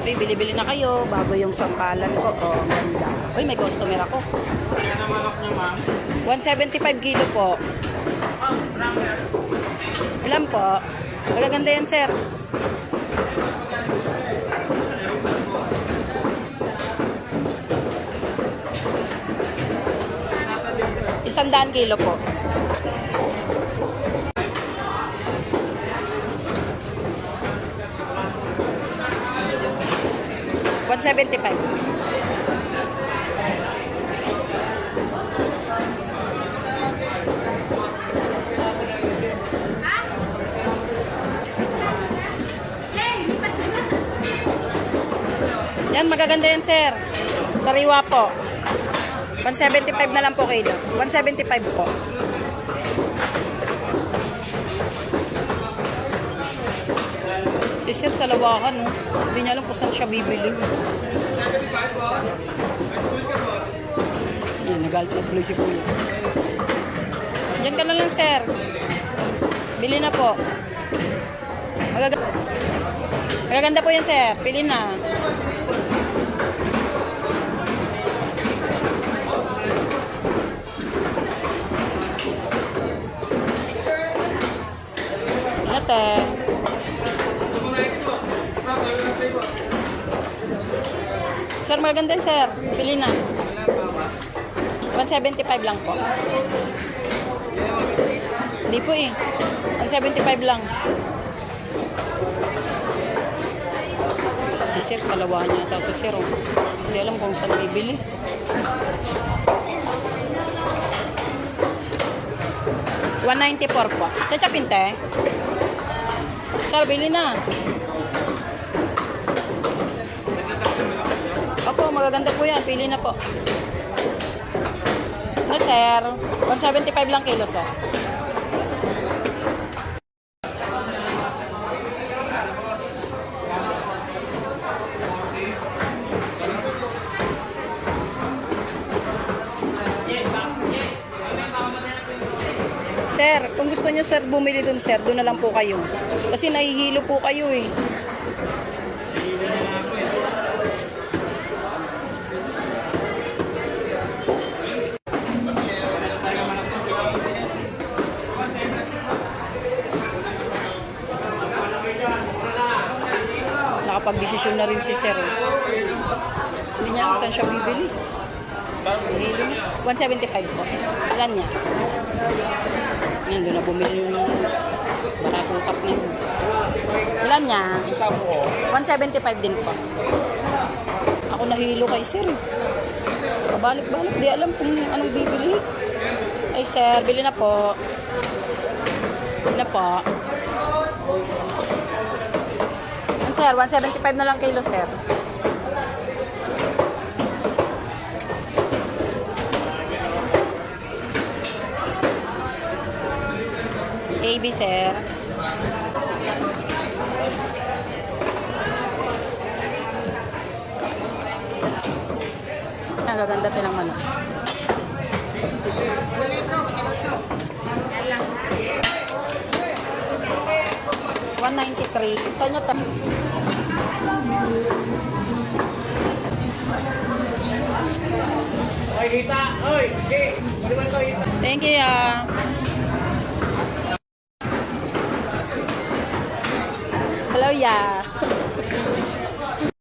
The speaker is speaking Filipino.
Uy, bili-bili na kayo bago yung sampalan ko. Oh, ang ganda. Uy, may customer ako. Kaya na manok niya, ma'am. 175 kilo po. Ilan po? Magaganda yan, sir. Isang kilo po. $175. Yan, magaganda yan, sir. Sariwa po. 175 na lang po kilo. 175 po. Si sir sa lawakan, no? Hindi niya alam kung saan siya bibili. Yan, nagalit na tuloy si kuya. Diyan ka na lang, sir. Bili na po. Magaganda po yan, sir. Pili na. Ate. Sir, maganda yan, sir. Pili na. 175 lang po. Hindi po eh. 175 lang. Si sir, sa lawahan niya ata si sir. Hindi alam kung saan bibili. $194 po. Chachapin, te. Sir, bili na. Opo, magaganda po yan. Pili na po. Ano, sir? 175 lang kilo, sir. Sir, kung gusto niyo, sir, bumili dun, sir, doon na lang po kayo. Kasi nahihilo po kayo eh. Nakapag-desisyon na rin si sir eh. Hindi niya alam saan siya bibili. 175 po. Ilan niya? Yan, doon na bumili yung barakutap na yun. Ilan niya? 175 din po. Ako nahilo kay sir eh. Pabalik-balik, di alam kung anong bibili. Ay sir, bili na po. Bili na po. Yan sir, 175 na lang kilo sir. AB, sir. Nagaganda tilang manok. $193. Saan nyo tayo? Oy, hita! Oy! Okay! Thank you,